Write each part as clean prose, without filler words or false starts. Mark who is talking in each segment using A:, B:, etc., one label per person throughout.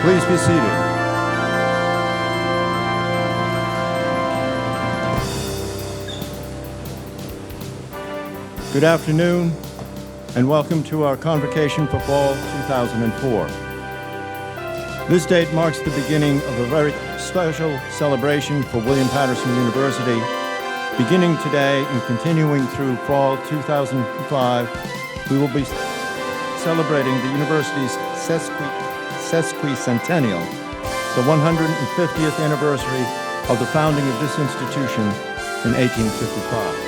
A: Please be seated. Good afternoon, and welcome to our convocation for Fall 2004. This date marks the beginning of a very special celebration for William Paterson University. Beginning today and continuing through Fall 2005, we will be celebrating the university's sesquicentennial, the 150th anniversary of the founding of this institution in 1855.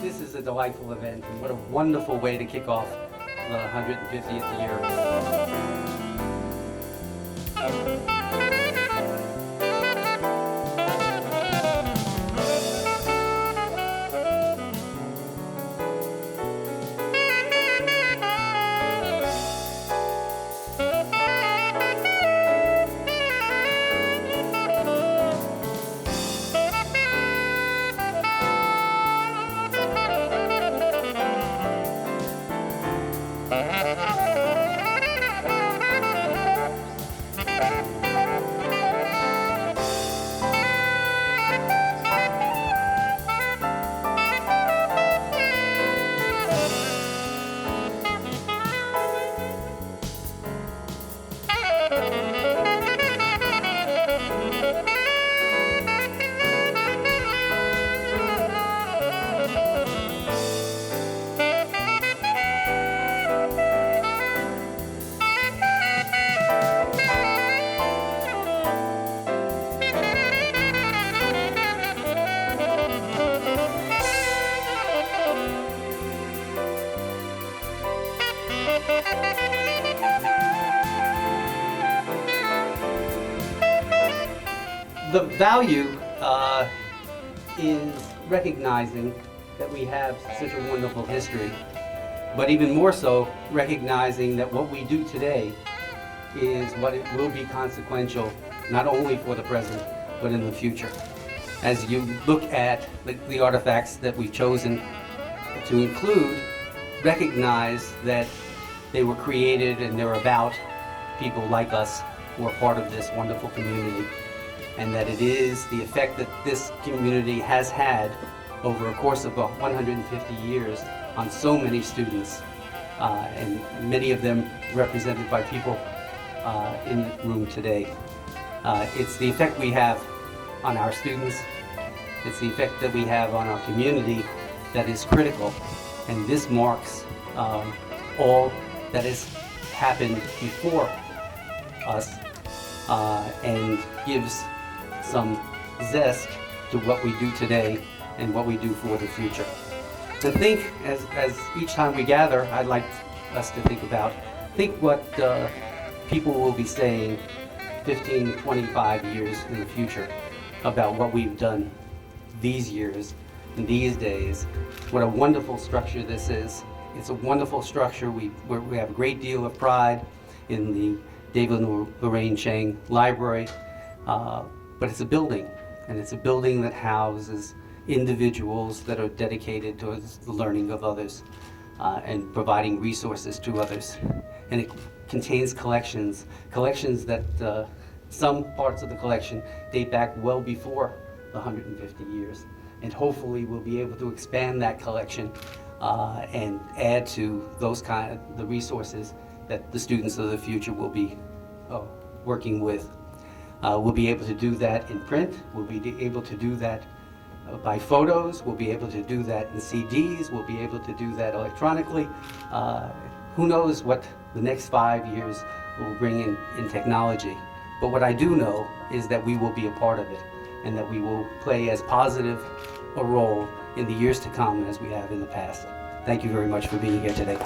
B: This is a delightful event, and what a wonderful way to kick off the 150th year. The value is recognizing that we have such a wonderful history, but even more so, recognizing that what we do today is what it will be consequential, not only for the present, but in the future. As you look at the artifacts that we've chosen to include, recognize that they were created and they're about people like us who are part of this wonderful community, and that it is the effect that this community has had over a course of 150 years on so many students, and many of them represented by people in the room today. It's the effect we have on our students, it's the effect that we have on our community that is critical, and this marks all that has happened before us and gives some zest to what we do today and what we do for the future. To think, as each time we gather, I'd like us to think what people will be saying 15, 25 years in the future about what we've done these years and these days. What a wonderful structure this is. It's a wonderful structure. We have a great deal of pride in the David and Lorraine Chang Library. But it's a building, and it's a building that houses individuals that are dedicated towards the learning of others and providing resources to others. And it contains collections that some parts of the collection date back well before the 150 years. And hopefully we'll be able to expand that collection and add to those the resources that the students of the future will be working with. We'll be able to do that in print. We'll be able to do that by photos, we'll be able to do that in CDs, we'll be able to do that electronically. Who knows what the next 5 years will bring in technology. But what I do know is that we will be a part of it, and that we will play as positive a role in the years to come as we have in the past. Thank you very much for being here today.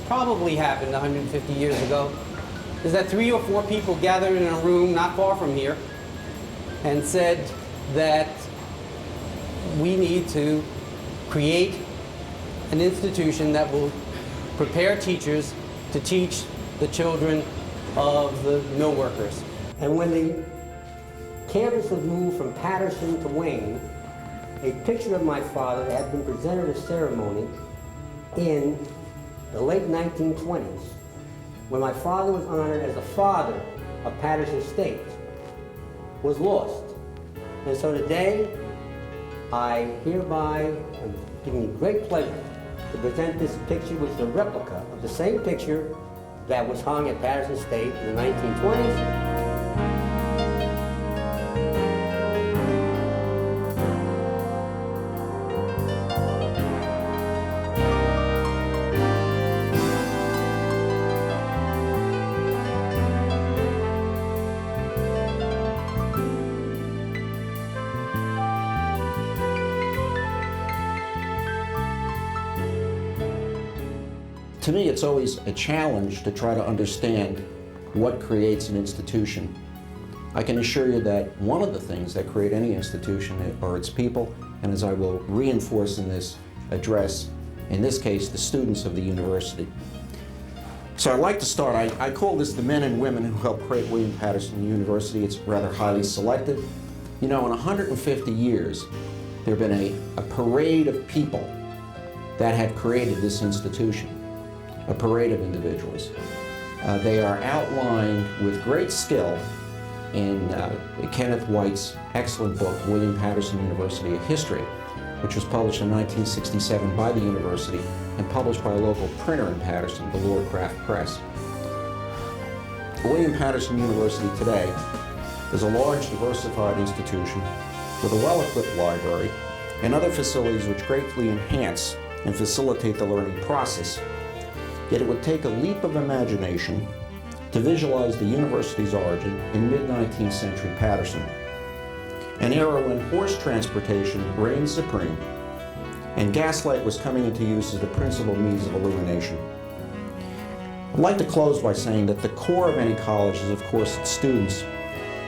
B: Probably happened 150 years ago is that 3 or 4 people gathered in a room not far from here and said that we need to create an institution that will prepare teachers to teach the children of the mill workers. And when the campus was moved from Paterson to Wayne, a picture of my father had been presented at a ceremony in the late 1920s, when my father was honored as the father of Paterson State, was lost. And so today, I hereby am giving me great pleasure to present this picture, which is a replica of the same picture that was hung at Paterson State in the 1920s.
C: To me, it's always a challenge to try to understand what creates an institution. I can assure you that one of the things that create any institution are its people, and as I will reinforce in this address, in this case, the students of the university. So I'd like to start, I call this the men and women who helped create William Paterson University. It's rather highly selective. You know, in 150 years, there have been a parade of people that have created this institution. A parade of individuals. They are outlined with great skill in Kenneth White's excellent book, William Paterson University, A History. which was published in 1967 by the university and published by a local printer in Paterson, the Lord Craft Press. William Paterson University today is a large, diversified institution with a well-equipped library and other facilities which greatly enhance and facilitate the learning process. Yet it would take a leap of imagination to visualize the university's origin in mid-19th century Paterson, an era when horse transportation reigned supreme and gaslight was coming into use as the principal means of illumination. I'd like to close by saying that the core of any college is, of course, its students,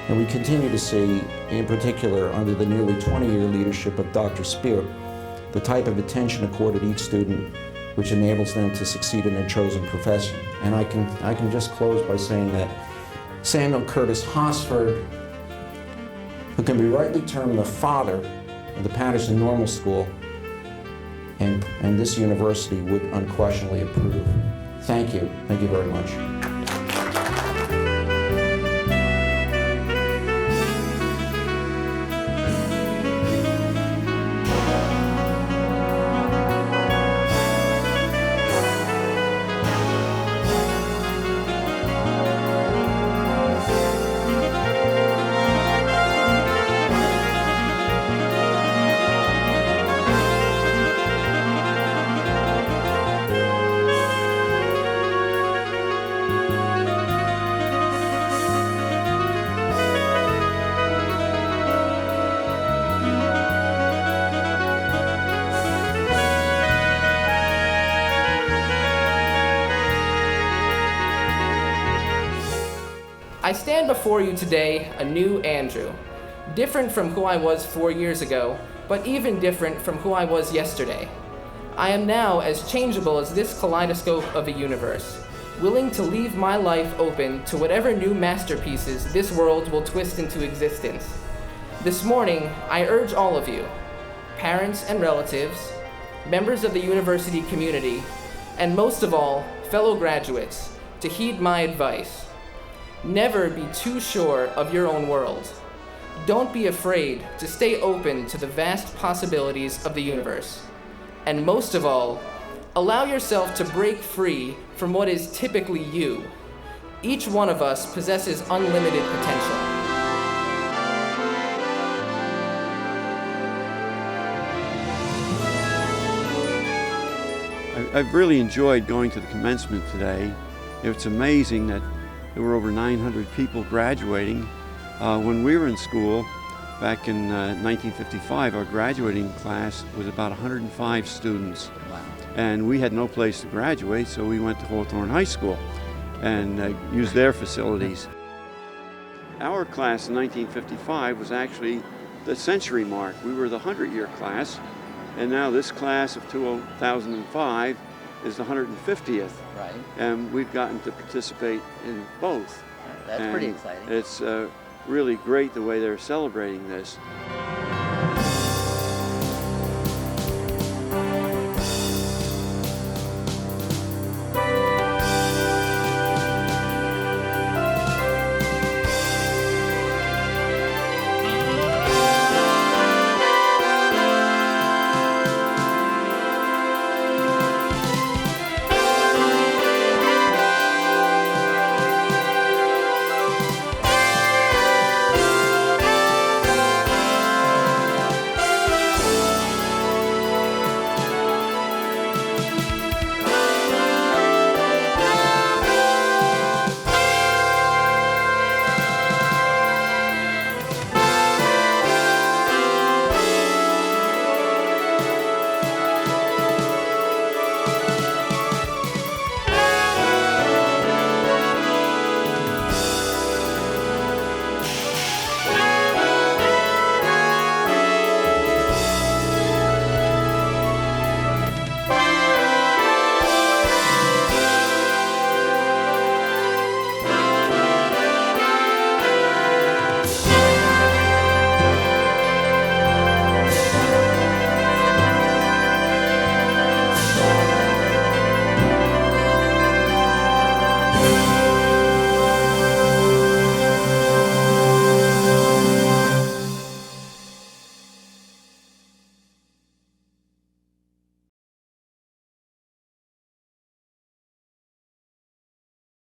C: and we continue to see, in particular under the nearly 20-year leadership of Dr. Spear, the type of attention accorded each student which enables them to succeed in their chosen profession. And I can just close by saying that Samuel Curtis Hosford, who can be rightly termed the father of the Paterson Normal School, and this university would unquestionably approve. Thank you. Thank you very much.
D: I stand before you today a new Andrew, different from who I was 4 years ago, but even different from who I was yesterday. I am now as changeable as this kaleidoscope of a universe, willing to leave my life open to whatever new masterpieces this world will twist into existence. This morning, I urge all of you, parents and relatives, members of the university community, and most of all, fellow graduates, to heed my advice. Never be too sure of your own world. Don't be afraid to stay open to the vast possibilities of the universe. And most of all, allow yourself to break free from what is typically you. Each one of us possesses unlimited potential.
A: I've really enjoyed going to the commencement today. It's amazing that there were over 900 people graduating. When we were in school, back in 1955, our graduating class was about 105 students.
E: Wow.
A: And we had no place to graduate, so we went to Hawthorne High School and used their facilities. Our class in 1955 was actually the century mark. We were the 100-year class, and now this class of 2005 is the 150th.
E: Right.
A: And we've gotten to participate in both.
E: That's pretty exciting.
A: It's really great the way they're celebrating this.